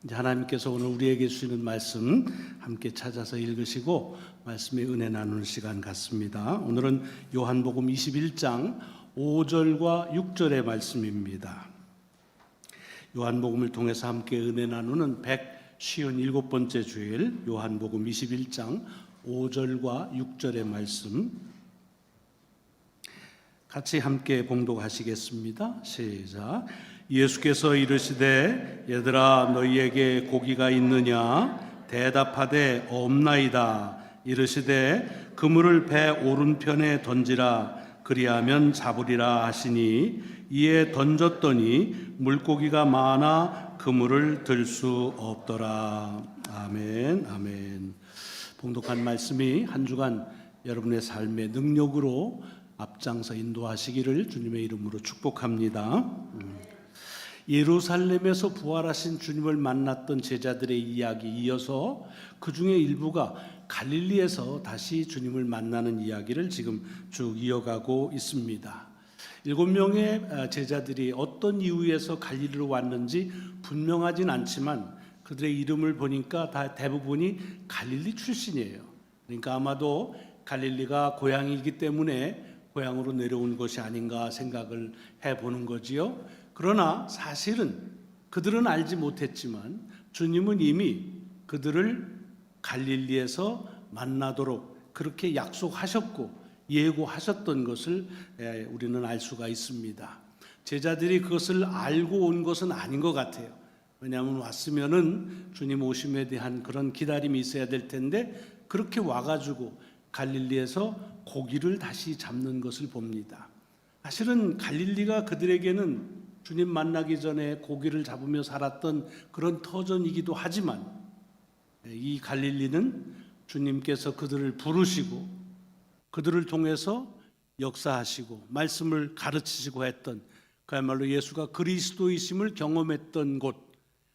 이제 하나님께서 오늘 우리에게 주시는 말씀 함께 찾아서 읽으시고 말씀의 은혜 나누는 시간 같습니다. 오늘은 요한복음 21장 5절과 6절의 말씀입니다. 요한복음을 통해서 함께 은혜 나누는 157번째 주일 요한복음 21장 5절과 6절의 말씀 같이 함께 봉독하시겠습니다. 시작. 예수께서 이르시되 얘들아 너희에게 고기가 있느냐 대답하되 없나이다. 이르시되 그물을 배 오른편에 던지라 그리하면 잡으리라 하시니 이에 던졌더니 물고기가 많아 그물을 들 수 없더라. 아멘. 아멘. 봉독한 말씀이 한 주간 여러분의 삶의 능력으로 앞장서 인도하시기를 주님의 이름으로 축복합니다. 예루살렘에서 부활하신 주님을 만났던 제자들의 이야기 이어서 그 중에 일부가 갈릴리에서 다시 주님을 만나는 이야기를 지금 쭉 이어가고 있습니다. 7명의 제자들이 어떤 이유에서 갈릴리로 왔는지 분명하진 않지만 그들의 이름을 보니까 다 대부분이 갈릴리 출신이에요. 그러니까 아마도 갈릴리가 고향이기 때문에 고향으로 내려온 것이 아닌가 생각을 해보는 거지요. 그러나 사실은 그들은 알지 못했지만 주님은 이미 그들을 갈릴리에서 만나도록 그렇게 약속하셨고 예고하셨던 것을 우리는 알 수가 있습니다. 제자들이 그것을 알고 온 것은 아닌 것 같아요. 왜냐하면 왔으면은 주님 오심에 대한 그런 기다림이 있어야 될 텐데 그렇게 와가지고 갈릴리에서 고기를 다시 잡는 것을 봅니다. 사실은 갈릴리가 그들에게는 주님 만나기 전에 고기를 잡으며 살았던 그런 터전이기도 하지만 이 갈릴리는 주님께서 그들을 부르시고 그들을 통해서 역사하시고 말씀을 가르치시고 했던 그야말로 예수가 그리스도이심을 경험했던 곳,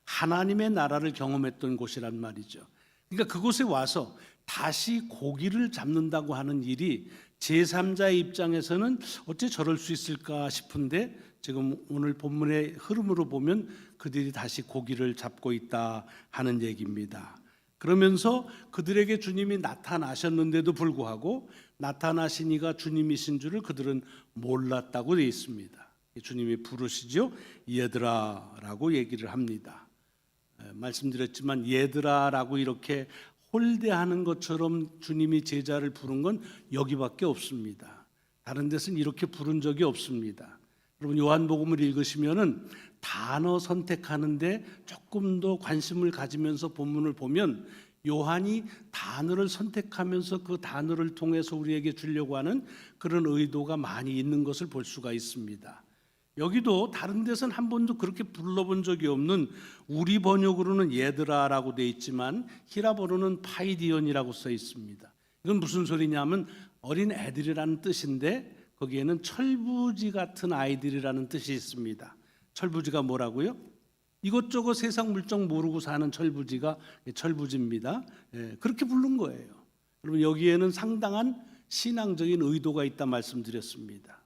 하나님의 나라를 경험했던 곳이란 말이죠. 그러니까 그곳에 와서 다시 고기를 잡는다고 하는 일이 제3자의 입장에서는 어째 저럴 수 있을까 싶은데 지금 오늘 본문의 흐름으로 보면 그들이 다시 고기를 잡고 있다 하는 얘기입니다. 그러면서 그들에게 주님이 나타나셨는데도 불구하고 나타나신 이가 주님이신 줄을 그들은 몰랐다고 되어 있습니다. 주님이 부르시죠. 얘들아 라고 얘기를 합니다. 말씀드렸지만 얘들아 라고 이렇게 홀대하는 것처럼 주님이 제자를 부른 건 여기밖에 없습니다. 다른 데서는 이렇게 부른 적이 없습니다. 여러분 요한복음을 읽으시면은 단어 선택하는데 조금 더 관심을 가지면서 본문을 보면 요한이 단어를 선택하면서 그 단어를 통해서 우리에게 주려고 하는 그런 의도가 많이 있는 것을 볼 수가 있습니다. 여기도 다른 데서는 한 번도 그렇게 불러본 적이 없는 우리 번역으로는 얘들아라고 되어 있지만 히라보로는 파이디온이라고 써 있습니다. 이건 무슨 소리냐면 어린 애들이라는 뜻인데 거기에는 철부지 같은 아이들이라는 뜻이 있습니다. 철부지가 뭐라고요? 이것저것 세상 물정 모르고 사는 철부지가 철부지입니다. 그렇게 부른 거예요. 여러분 여기에는 상당한 신앙적인 의도가 있다 말씀드렸습니다.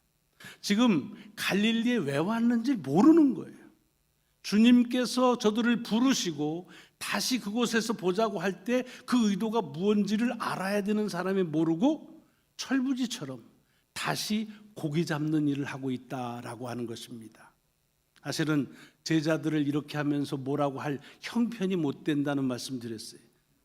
지금 갈릴리에 왜 왔는지 모르는 거예요. 주님께서 저들을 부르시고 다시 그곳에서 보자고 할 때 그 의도가 무엇인지를 알아야 되는 사람이 모르고 철부지처럼 다시 고기 잡는 일을 하고 있다라고 하는 것입니다. 사실은 제자들을 이렇게 하면서 뭐라고 할 형편이 못 된다는 말씀 드렸어요.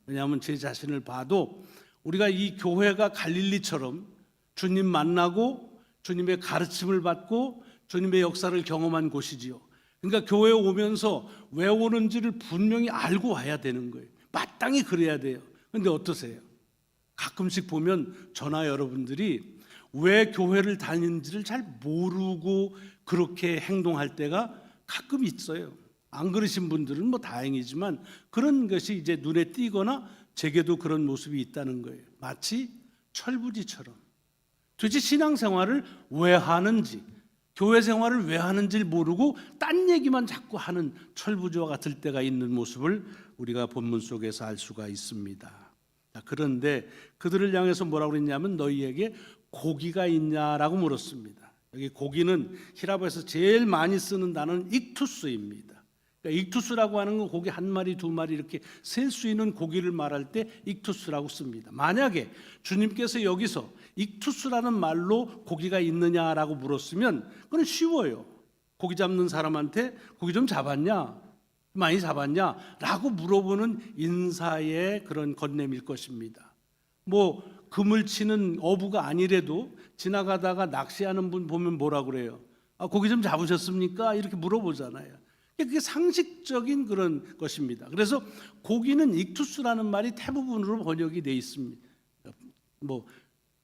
왜냐하면 제 자신을 봐도 우리가 이 교회가 갈릴리처럼 주님 만나고 주님의 가르침을 받고 주님의 역사를 경험한 곳이지요. 그러니까 교회에 오면서 왜 오는지를 분명히 알고 와야 되는 거예요. 마땅히 그래야 돼요. 그런데 어떠세요? 가끔씩 보면 저나 여러분들이 왜 교회를 다니는지를 잘 모르고 그렇게 행동할 때가 가끔 있어요. 안 그러신 분들은 뭐 다행이지만 그런 것이 이제 눈에 띄거나 제게도 그런 모습이 있다는 거예요. 마치 철부지처럼 도대체 신앙생활을 왜 하는지 교회 생활을 왜 하는지를 모르고 딴 얘기만 자꾸 하는 철부지와 같을 때가 있는 모습을 우리가 본문 속에서 알 수가 있습니다. 그런데 그들을 향해서 뭐라고 그랬냐면 너희에게 고기가 있냐라고 물었습니다. 여기 고기는 히라보에서 제일 많이 쓰는 단어는 익투스입니다. 그러니까 익투스라고 하는 건 고기 한 마리, 두 마리 이렇게 셀 수 있는 고기를 말할 때 익투스라고 씁니다. 만약에 주님께서 여기서 익투스라는 말로 고기가 있느냐라고 물었으면 그건 쉬워요. 고기 잡는 사람한테 고기 좀 잡았냐? 많이 잡았냐? 라고 물어보는 인사의 그런 건네일 것입니다. 뭐 그물 치는 어부가 아니래도 지나가다가 낚시하는 분 보면 뭐라 그래요? 아, 고기 좀 잡으셨습니까? 이렇게 물어보잖아요. 그게 상식적인 그런 것입니다. 그래서 고기는 익투스라는 말이 대부분으로 번역이 돼 있습니다. 뭐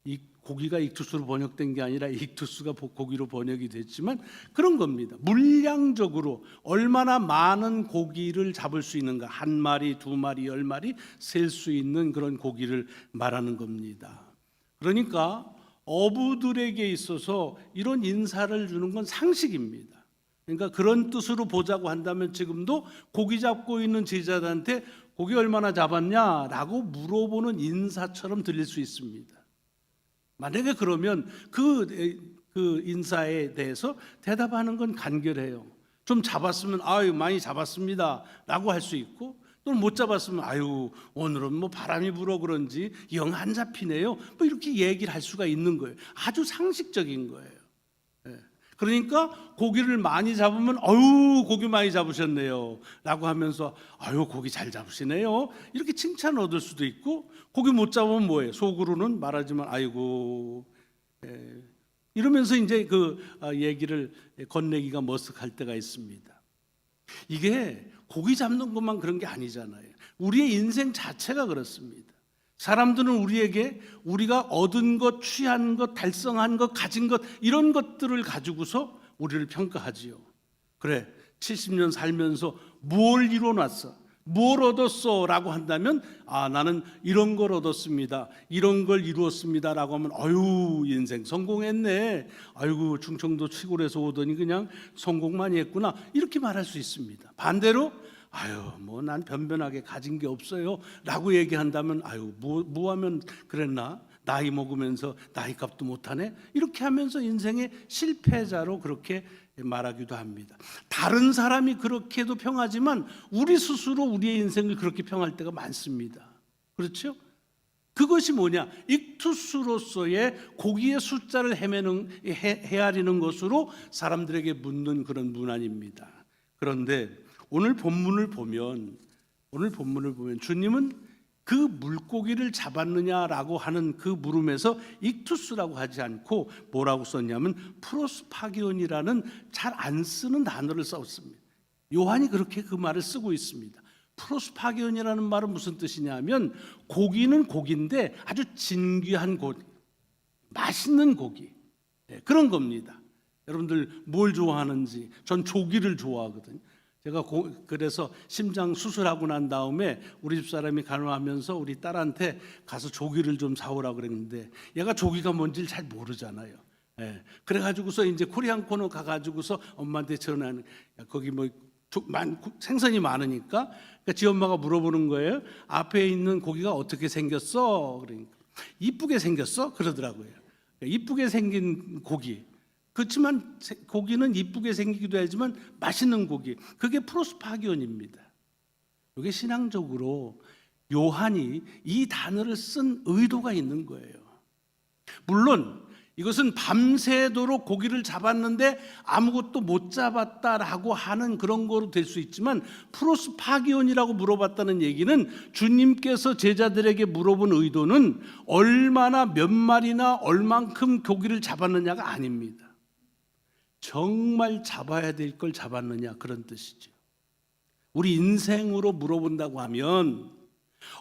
이 고기가 익투스로 번역된 게 아니라 익투스가 고기로 번역이 됐지만 그런 겁니다. 물량적으로 얼마나 많은 고기를 잡을 수 있는가, 한 마리, 두 마리, 열 마리 셀 수 있는 그런 고기를 말하는 겁니다. 그러니까 어부들에게 있어서 이런 인사를 주는 건 상식입니다. 그러니까 그런 뜻으로 보자고 한다면 지금도 고기 잡고 있는 제자들한테 고기 얼마나 잡았냐라고 물어보는 인사처럼 들릴 수 있습니다. 만약에 그러면 그 인사에 대해서 대답하는 건 간결해요. 좀 잡았으면 아유 많이 잡았습니다라고 할 수 있고, 또는 못 잡았으면 아유 오늘은 뭐 바람이 불어 그런지 영 안 잡히네요. 뭐 이렇게 얘기를 할 수가 있는 거예요. 아주 상식적인 거예요. 그러니까 고기를 많이 잡으면 아유 고기 많이 잡으셨네요 라고 하면서 아유 고기 잘 잡으시네요 이렇게 칭찬을 얻을 수도 있고, 고기 못 잡으면 뭐예요? 속으로는 말하지만 아이고 이러면서 이제 그 얘기를 건네기가 머쓱할 때가 있습니다. 이게 고기 잡는 것만 그런 게 아니잖아요. 우리의 인생 자체가 그렇습니다. 사람들은 우리에게 우리가 얻은 것, 취한 것, 달성한 것, 가진 것 이런 것들을 가지고서 우리를 평가하지요. 그래 70년 살면서 뭘 이뤄놨어? 뭘 얻었어? 라고 한다면 아 나는 이런 걸 얻었습니다. 이런 걸 이루었습니다 라고 하면 아유 인생 성공했네. 아이고 충청도 시골에서 오더니 그냥 성공 많이 했구나 이렇게 말할 수 있습니다. 반대로 아유 뭐 난 변변하게 가진 게 없어요 라고 얘기한다면 아유 뭐 하면 그랬나, 나이 먹으면서 나이값도 못하네 이렇게 하면서 인생의 실패자로 그렇게 말하기도 합니다. 다른 사람이 그렇게도 평하지만 우리 스스로 우리의 인생을 그렇게 평할 때가 많습니다. 그렇죠? 그것이 뭐냐? 익투스로서의 고기의 숫자를 헤아리는 것으로 사람들에게 묻는 그런 문안입니다. 그런데 오늘 본문을 보면 주님은 그 물고기를 잡았느냐라고 하는 그 물음에서 익투스라고 하지 않고 뭐라고 썼냐면 프로스파기온이라는 잘 안 쓰는 단어를 썼습니다. 요한이 그렇게 그 말을 쓰고 있습니다. 프로스파기온이라는 말은 무슨 뜻이냐면 고기는 고기인데 아주 진귀한 고기, 맛있는 고기 그런 겁니다. 여러분들 뭘 좋아하는지 전 조기를 좋아하거든요. 제가 그래서 심장 수술하고 난 다음에 우리 집 사람이 간호하면서 우리 딸한테 가서 조기를 좀 사오라고 그랬는데 얘가 조기가 뭔지를 잘 모르잖아요. 그래가지고서 이제 코리안 코너 가가지고서 엄마한테 전화하는, 거기 뭐 생선이 많으니까 그러니까 지 엄마가 물어보는 거예요. 앞에 있는 고기가 어떻게 생겼어? 그러니까 이쁘게 생겼어? 그러더라고요. 이쁘게 생긴 고기. 그렇지만 고기는 이쁘게 생기기도 하지만 맛있는 고기, 그게 프로스파기온입니다. 이게 신앙적으로 요한이 이 단어를 쓴 의도가 있는 거예요. 물론 이것은 밤새도록 고기를 잡았는데 아무것도 못 잡았다라고 하는 그런 거로 될 수 있지만, 프로스파기온이라고 물어봤다는 얘기는 주님께서 제자들에게 물어본 의도는 얼마나 몇 마리나 얼만큼 고기를 잡았느냐가 아닙니다. 정말 잡아야 될 걸 잡았느냐 그런 뜻이죠. 우리 인생으로 물어본다고 하면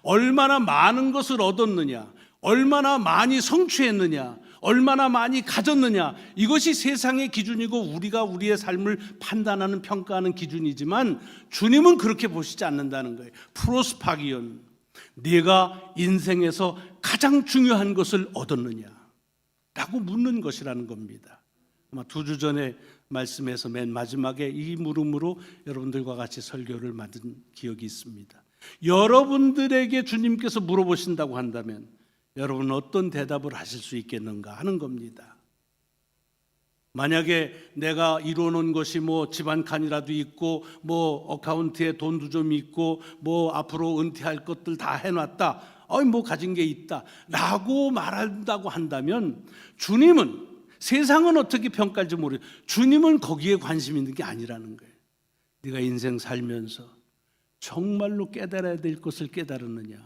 얼마나 많은 것을 얻었느냐, 얼마나 많이 성취했느냐, 얼마나 많이 가졌느냐, 이것이 세상의 기준이고 우리가 우리의 삶을 판단하는 평가하는 기준이지만 주님은 그렇게 보시지 않는다는 거예요. 프로스파기온, 네가 인생에서 가장 중요한 것을 얻었느냐 라고 묻는 것이라는 겁니다. 아마 2주 전에 말씀에서 맨 마지막에 이 물음으로 여러분들과 같이 설교를 만든 기억이 있습니다. 여러분들에게 주님께서 물어보신다고 한다면 여러분은 어떤 대답을 하실 수 있겠는가 하는 겁니다. 만약에 내가 이뤄놓은 것이 뭐 집안 칸이라도 있고 뭐 어카운트에 돈도 좀 있고 뭐 앞으로 은퇴할 것들 다 해놨다, 뭐 가진 게 있다 라고 말한다고 한다면, 주님은, 세상은 어떻게 평가할지 모르겠어요. 주님은 거기에 관심 있는 게 아니라는 거예요. 네가 인생 살면서 정말로 깨달아야 될 것을 깨달았느냐,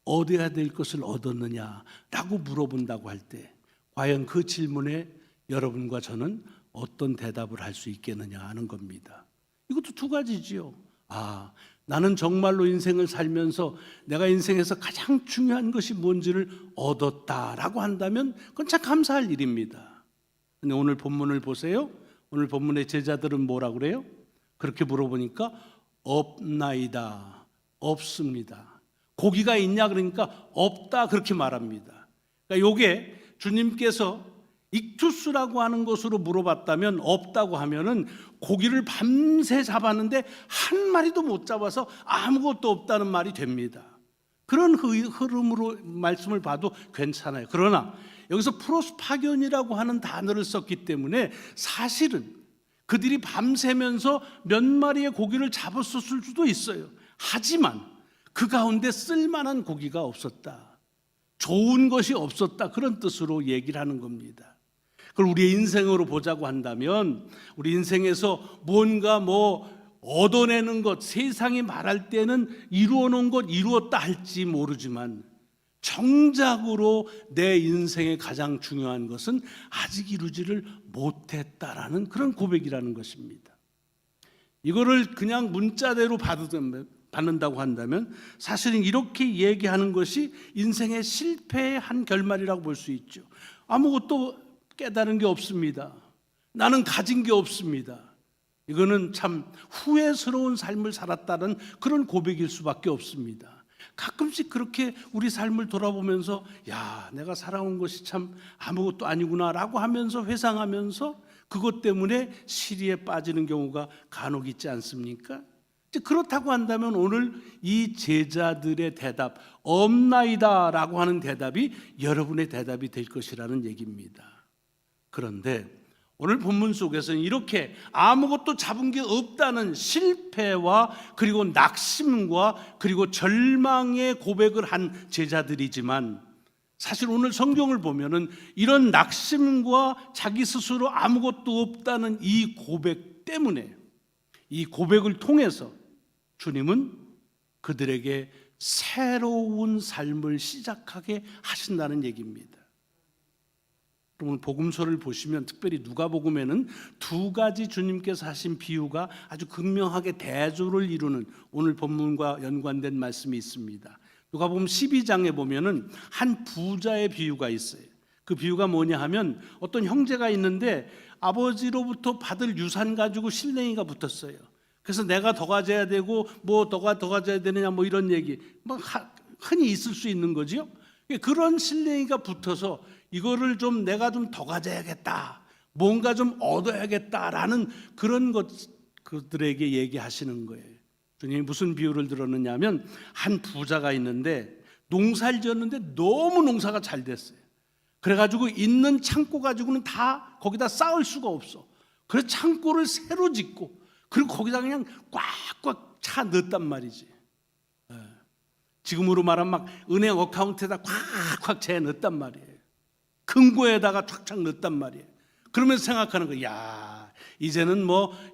얻어야 될 것을 얻었느냐 라고 물어본다고 할 때, 과연 그 질문에 여러분과 저는 어떤 대답을 할 수 있겠느냐 하는 겁니다. 이것도 두 가지지요. 나는 정말로 인생을 살면서 내가 인생에서 가장 중요한 것이 뭔지를 얻었다라고 한다면 그건 참 감사할 일입니다. 근데 오늘 본문을 보세요. 오늘 본문의 제자들은 뭐라고 그래요? 그렇게 물어보니까 없나이다, 없습니다. 고기가 있냐 그러니까 없다 그렇게 말합니다. 그러니까 요게 주님께서 익투스라고 하는 것으로 물어봤다면, 없다고 하면은 고기를 밤새 잡았는데 한 마리도 못 잡아서 아무것도 없다는 말이 됩니다. 그런 흐름으로 말씀을 봐도 괜찮아요. 그러나 여기서 프로스파견이라고 하는 단어를 썼기 때문에 사실은 그들이 밤새면서 몇 마리의 고기를 잡았을 수도 있어요. 하지만 그 가운데 쓸만한 고기가 없었다, 좋은 것이 없었다, 그런 뜻으로 얘기를 하는 겁니다. 그걸 우리의 인생으로 보자고 한다면, 우리 인생에서 뭔가 얻어내는 것, 세상이 말할 때는 이루어놓은 것, 이루었다 할지 모르지만 정작으로 내 인생의 가장 중요한 것은 아직 이루지를 못했다라는 그런 고백이라는 것입니다. 이거를 그냥 문자대로 받는다고 한다면 사실은 이렇게 얘기하는 것이 인생의 실패의 한 결말이라고 볼 수 있죠. 아무것도 깨달은 게 없습니다. 나는 가진 게 없습니다. 이거는 참 후회스러운 삶을 살았다는 그런 고백일 수밖에 없습니다. 가끔씩 그렇게 우리 삶을 돌아보면서 내가 살아온 것이 참 아무것도 아니구나 라고 하면서 회상하면서 그것 때문에 시리에 빠지는 경우가 간혹 있지 않습니까? 그렇다고 한다면 오늘 이 제자들의 대답, 없나이다 라고 하는 대답이 여러분의 대답이 될 것이라는 얘기입니다. 그런데 오늘 본문 속에서는 이렇게 아무것도 잡은 게 없다는 실패와 그리고 낙심과 그리고 절망의 고백을 한 제자들이지만, 사실 오늘 성경을 보면은 이런 낙심과 자기 스스로 아무것도 없다는 이 고백 때문에, 이 고백을 통해서 주님은 그들에게 새로운 삶을 시작하게 하신다는 얘기입니다. 오늘 복음서를 보시면 특별히 누가복음에는 두 가지 주님께서 하신 비유가 아주 극명하게 대조를 이루는 오늘 본문과 연관된 말씀이 있습니다. 누가복음 12장에 보면은 한 부자의 비유가 있어요. 그 비유가 뭐냐 하면, 어떤 형제가 있는데 아버지로부터 받을 유산 가지고 실랭이가 붙었어요. 그래서 내가 더 가져야 되고 너가 더 가져야 되느냐 이런 얘기 흔히 있을 수 있는 거죠. 그런 실랭이가 붙어서 이거를 내가 좀 더 가져야겠다, 뭔가 좀 얻어야겠다라는 그런 것 그들에게 얘기하시는 거예요. 주님이 무슨 비유를 들었느냐 하면, 한 부자가 있는데 농사를 지었는데 너무 농사가 잘 됐어요. 그래가지고 있는 창고 가지고는 다 거기다 쌓을 수가 없어. 그래서 창고를 새로 짓고 그리고 거기다 그냥 꽉꽉 차 넣었단 말이지. 지금으로 말하면 막 은행 어카운트에다 꽉꽉 채 넣었단 말이에요. 금고에다가 쫙쫙 넣었단 말이에요. 그러면서 생각하는 거야, 이제는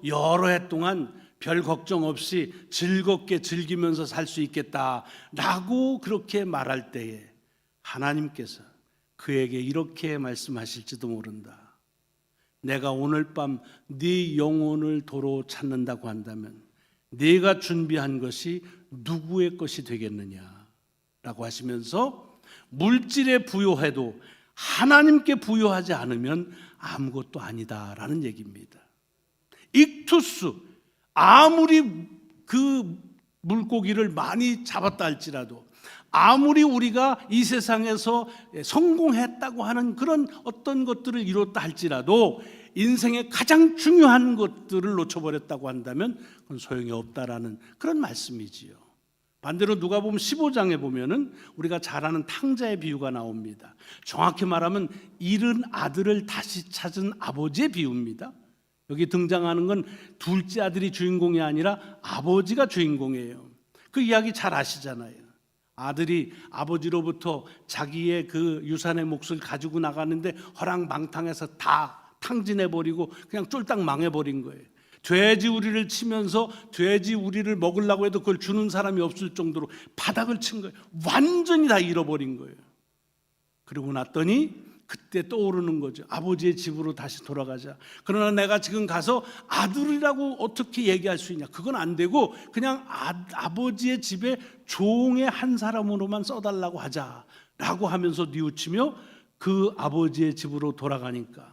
여러 해 동안 별 걱정 없이 즐겁게 즐기면서 살 수 있겠다라고 그렇게 말할 때에 하나님께서 그에게 이렇게 말씀하실지도 모른다. 내가 오늘 밤 네 영혼을 도로 찾는다고 한다면 네가 준비한 것이 누구의 것이 되겠느냐라고 하시면서, 물질에 부요해도 하나님께 부요하지 않으면 아무것도 아니다라는 얘기입니다. 익투스, 아무리 그 물고기를 많이 잡았다 할지라도, 아무리 우리가 이 세상에서 성공했다고 하는 그런 어떤 것들을 이뤘다 할지라도 인생의 가장 중요한 것들을 놓쳐버렸다고 한다면 그건 소용이 없다라는 그런 말씀이지요. 반대로 누가복음 15장에 보면은 우리가 잘 아는 탕자의 비유가 나옵니다. 정확히 말하면 잃은 아들을 다시 찾은 아버지의 비유입니다. 여기 등장하는 건 둘째 아들이 주인공이 아니라 아버지가 주인공이에요. 그 이야기 잘 아시잖아요. 아들이 아버지로부터 자기의 그 유산의 몫을 가지고 나가는데 허랑방탕해서 다 탕진해버리고 그냥 쫄딱 망해버린 거예요. 돼지 우리를 치면서 돼지 우리를 먹으려고 해도 그걸 주는 사람이 없을 정도로 바닥을 친 거예요. 완전히 다 잃어버린 거예요. 그러고 났더니 그때 떠오르는 거죠. 아버지의 집으로 다시 돌아가자. 그러나 내가 지금 가서 아들이라고 어떻게 얘기할 수 있냐. 그건 안 되고 그냥 아버지의 집에 종의 한 사람으로만 써달라고 하자라고 하면서 뉘우치며 그 아버지의 집으로 돌아가니까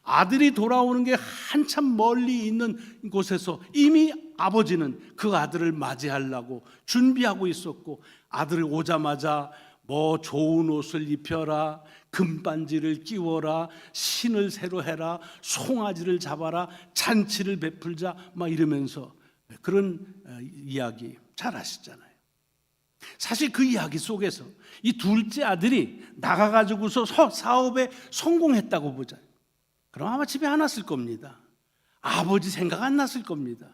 아들이 돌아오는 게 한참 멀리 있는 곳에서 이미 아버지는 그 아들을 맞이하려고 준비하고 있었고, 아들이 오자마자 뭐 좋은 옷을 입혀라, 금반지를 끼워라, 신을 새로 해라, 송아지를 잡아라, 잔치를 베풀자 막 이러면서 그런 이야기 잘 아시잖아요. 사실 그 이야기 속에서 이 둘째 아들이 나가가지고서 사업에 성공했다고 보자. 그럼 아마 집에 안 왔을 겁니다. 아버지 생각 안 났을 겁니다.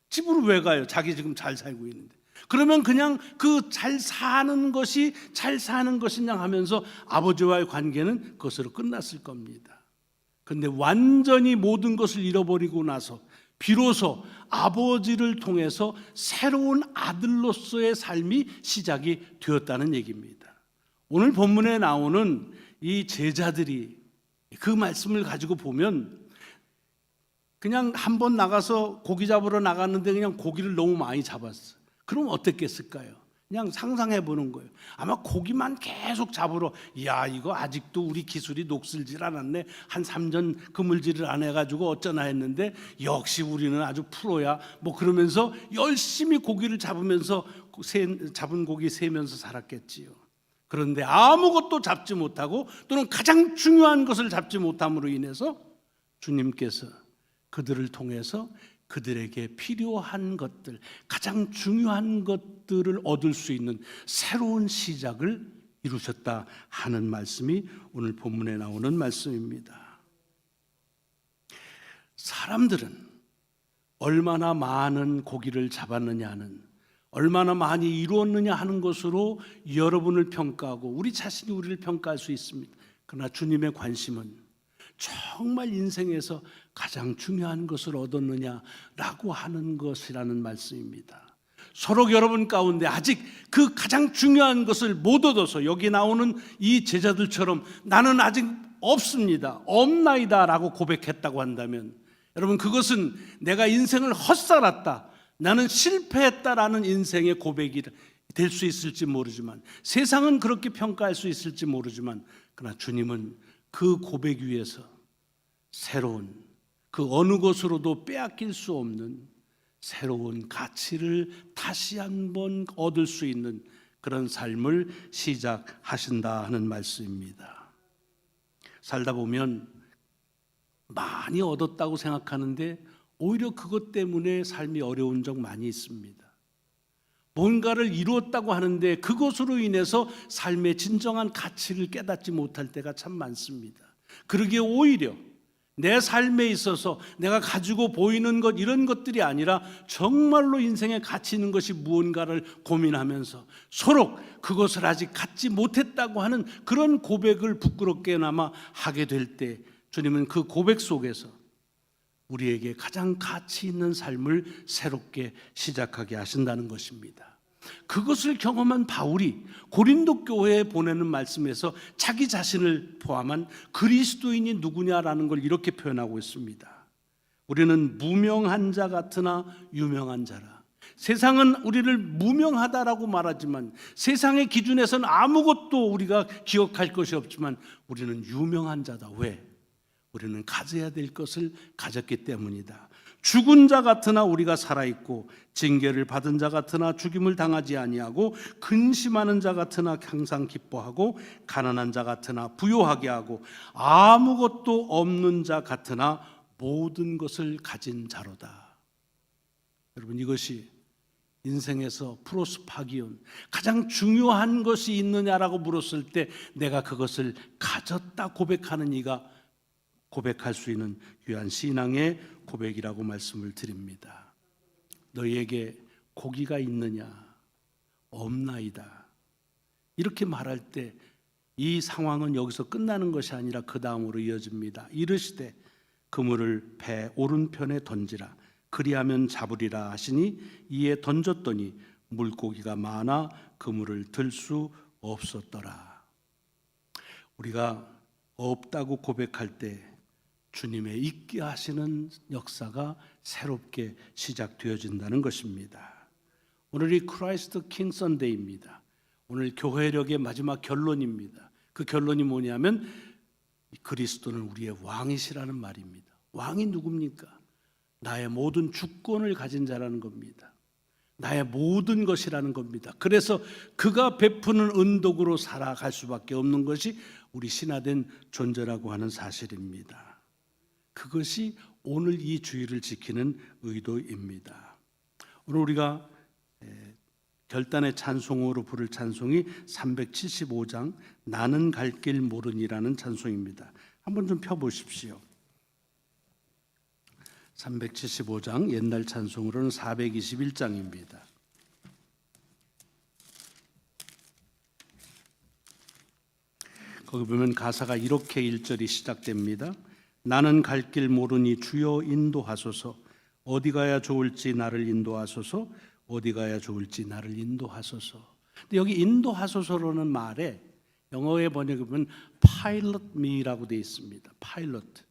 집으로 왜 가요? 자기 지금 잘 살고 있는데. 그러면 그냥 그 잘 사는 것이냐 하면서 아버지와의 관계는 그것으로 끝났을 겁니다. 그런데 완전히 모든 것을 잃어버리고 나서 비로소 아버지를 통해서 새로운 아들로서의 삶이 시작이 되었다는 얘기입니다. 오늘 본문에 나오는 이 제자들이 그 말씀을 가지고 보면 그냥 한번 나가서 고기 잡으러 나갔는데 그냥 고기를 너무 많이 잡았어. 그럼 어땠겠을까요? 그냥 상상해 보는 거예요. 아마 고기만 계속 잡으러, 야 이거 아직도 우리 기술이 녹슬질 않았네, 한 3년 그물질을 안 해가지고 어쩌나 했는데 역시 우리는 아주 프로야 뭐 그러면서 열심히 고기를 잡으면서 잡은 고기 세면서 살았겠지요. 그런데 아무것도 잡지 못하고 또는 가장 중요한 것을 잡지 못함으로 인해서 주님께서 그들을 통해서 그들에게 필요한 것들, 가장 중요한 것들을 얻을 수 있는 새로운 시작을 이루셨다 하는 말씀이 오늘 본문에 나오는 말씀입니다. 사람들은 얼마나 많은 고기를 잡았느냐는, 얼마나 많이 이루었느냐 하는 것으로 여러분을 평가하고 우리 자신이 우리를 평가할 수 있습니다. 그러나 주님의 관심은 정말 인생에서 가장 중요한 것을 얻었느냐라고 하는 것이라는 말씀입니다. 서로 여러분 가운데 아직 그 가장 중요한 것을 못 얻어서 여기 나오는 이 제자들처럼 나는 아직 없습니다, 없나이다 라고 고백했다고 한다면, 여러분 그것은 내가 인생을 헛살았다, 나는 실패했다라는 인생의 고백이 될 수 있을지 모르지만, 세상은 그렇게 평가할 수 있을지 모르지만, 그러나 주님은 그 고백 위에서 새로운, 그 어느 것으로도 빼앗길 수 없는 새로운 가치를 다시 한번 얻을 수 있는 그런 삶을 시작하신다 하는 말씀입니다. 살다 보면 많이 얻었다고 생각하는데 오히려 그것 때문에 삶이 어려운 적 많이 있습니다. 뭔가를 이루었다고 하는데 그것으로 인해서 삶의 진정한 가치를 깨닫지 못할 때가 참 많습니다. 그러기에 오히려 내 삶에 있어서 내가 가지고 보이는 것, 이런 것들이 아니라 정말로 인생에 가치 있는 것이 무언가를 고민하면서 서로 그것을 아직 갖지 못했다고 하는 그런 고백을 부끄럽게나마 하게 될 때, 주님은 그 고백 속에서 우리에게 가장 가치 있는 삶을 새롭게 시작하게 하신다는 것입니다. 그것을 경험한 바울이 고린도 교회에 보내는 말씀에서 자기 자신을 포함한 그리스도인이 누구냐라는 걸 이렇게 표현하고 있습니다. 우리는 무명한 자 같으나 유명한 자라. 세상은 우리를 무명하다라고 말하지만 세상의 기준에서는 아무것도 우리가 기억할 것이 없지만 우리는 유명한 자다. 왜? 우리는 가져야 될 것을 가졌기 때문이다. 죽은 자 같으나 우리가 살아있고, 징계를 받은 자 같으나 죽임을 당하지 아니하고, 근심하는 자 같으나 항상 기뻐하고, 가난한 자 같으나 부요하게 하고, 아무것도 없는 자 같으나 모든 것을 가진 자로다. 여러분, 이것이 인생에서 프로스파기온, 가장 중요한 것이 있느냐라고 물었을 때 내가 그것을 가졌다 고백하는 이가 고백할 수 있는 귀한 신앙의 고백이라고 말씀을 드립니다. 너희에게 고기가 있느냐? 없나이다. 이렇게 말할 때 이 상황은 여기서 끝나는 것이 아니라 그 다음으로 이어집니다. 이르시되 그물을 배 오른편에 던지라. 그리하면 잡으리라 하시니 이에 던졌더니 물고기가 많아 그물을 들 수 없었더라. 우리가 없다고 고백할 때 주님의 있게 하시는 역사가 새롭게 시작되어진다는 것입니다. 오늘이 크라이스트 킹 선데이입니다. 오늘 교회력의 마지막 결론입니다. 그 결론이 뭐냐면 그리스도는 우리의 왕이시라는 말입니다. 왕이 누굽니까? 나의 모든 주권을 가진 자라는 겁니다. 나의 모든 것이라는 겁니다. 그래서 그가 베푸는 은덕으로 살아갈 수밖에 없는 것이 우리 신화된 존재라고 하는 사실입니다. 그것이 오늘 이 주일을 지키는 의도입니다. 오늘 우리가 결단의 찬송으로 부를 찬송이 375장 나는 갈 길 모르니라는 찬송입니다. 한번 좀 펴보십시오. 375장 옛날 찬송으로는 421장입니다. 거기 보면 가사가 이렇게 1절이 시작됩니다. 나는 갈 길 모르니 주여 인도하소서. 어디 가야 좋을지 나를 인도하소서. 어디 가야 좋을지 나를 인도하소서. 근데 여기 인도하소서라는 말에 영어의 번역에 보면 pilot me라고 되어 있습니다. pilot.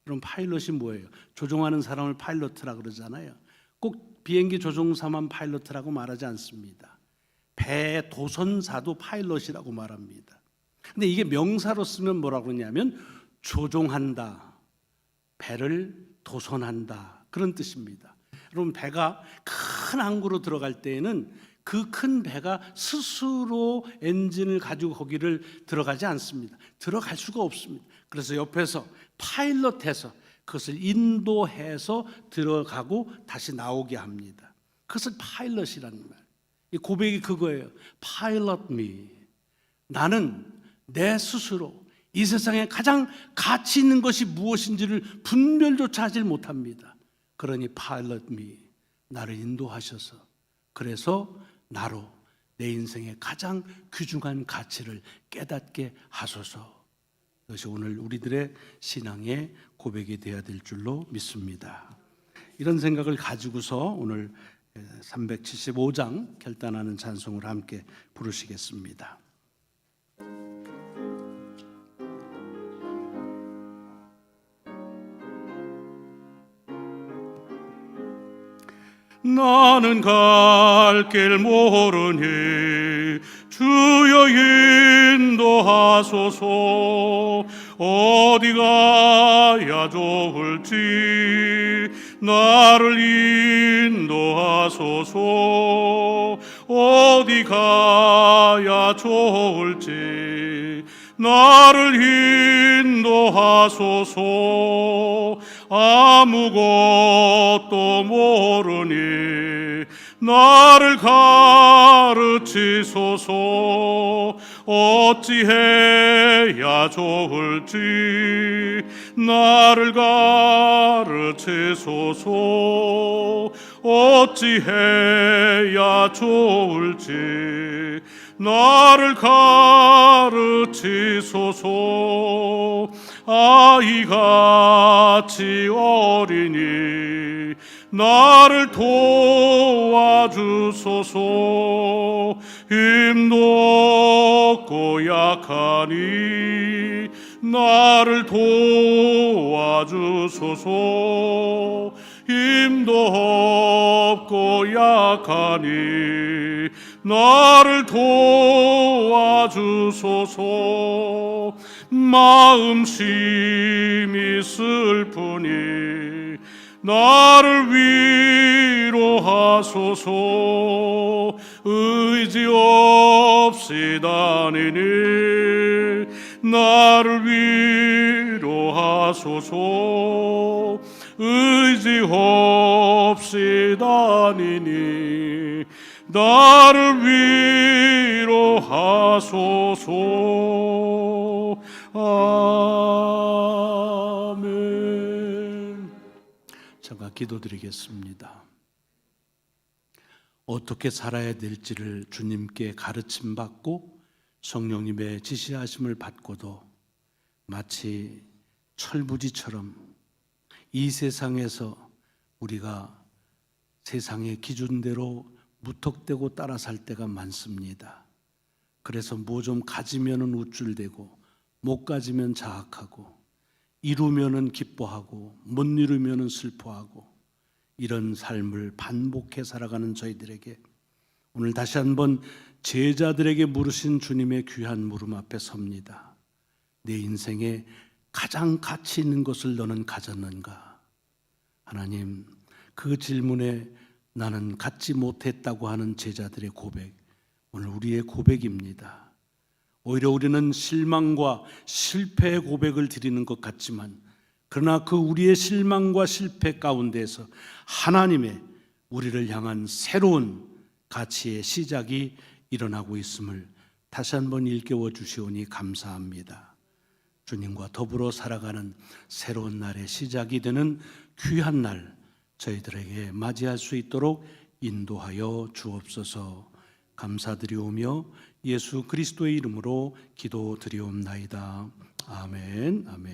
그럼 파일럿이 뭐예요? 조종하는 사람을 파일럿이라고 그러잖아요. 꼭 비행기 조종사만 파일럿이라고 말하지 않습니다. 배 도선사도 파일럿이라고 말합니다. 근데 이게 명사로 쓰면 뭐라고 그러냐면 조종한다, 배를 도선한다 그런 뜻입니다. 여러분 배가 큰 항구로 들어갈 때에는 그 큰 배가 스스로 엔진을 가지고 거기를 들어가지 않습니다. 들어갈 수가 없습니다. 그래서 옆에서 파일럿해서 그것을 인도해서 들어가고 다시 나오게 합니다. 그것을 파일럿이라는 말. 이 고백이 그거예요. Pilot me. 나는 내 스스로 이 세상에 가장 가치 있는 것이 무엇인지를 분별조차 하지 못합니다. 그러니 Pilot me. 나를 인도하셔서 그래서 나로 내 인생의 가장 귀중한 가치를 깨닫게 하소서. 그것이 오늘 우리들의 신앙의 고백이 되어야 될 줄로 믿습니다. 이런 생각을 가지고서 오늘 375장 결단하는 찬송을 함께 부르시겠습니다. 나는 갈 길 모르니 주여 인도하소서. 어디 가야 좋을지 나를 인도하소서. 어디 가야 좋을지 나를 인도하소서. 아무것도 모르니 나를 가르치소서. 어찌해야 좋을지 나를 가르치소서. 어찌해야 좋을지 나를 가르치소서. 아이같이 어리니 나를 도와주소서. 힘도 없고 약하니 나를 도와주소서. 힘도 없고 약하니 나를 도와주소서. 마음심이 슬프니 나를 위로하소서. 의지 없이 다니니 나를 위로하소서. 의지 없이 다니니 나를 위로하소서. 아멘. 제가 기도드리겠습니다. 어떻게 살아야 될지를 주님께 가르침 받고 성령님의 지시하심을 받고도 마치 철부지처럼 이 세상에서 우리가 세상의 기준대로 무턱대고 따라 살 때가 많습니다. 그래서 뭐 좀 가지면은 우쭐대고 못 가지면 자학하고 이루면은 기뻐하고 못 이루면은 슬퍼하고 이런 삶을 반복해 살아가는 저희들에게 오늘 다시 한번 제자들에게 물으신 주님의 귀한 물음 앞에 섭니다. 내 인생에 가장 가치 있는 것을 너는 가졌는가? 하나님, 그 질문에 나는 갖지 못했다고 하는 제자들의 고백, 오늘 우리의 고백입니다. 오히려 우리는 실망과 실패의 고백을 드리는 것 같지만 그러나 그 우리의 실망과 실패 가운데서 하나님의 우리를 향한 새로운 가치의 시작이 일어나고 있음을 다시 한번 일깨워 주시오니 감사합니다. 주님과 더불어 살아가는 새로운 날의 시작이 되는 귀한 날 저희들에게 맞이할 수 있도록 인도하여 주옵소서. 감사드리오며 예수 그리스도의 이름으로 기도드리옵나이다. 아멘. 아멘.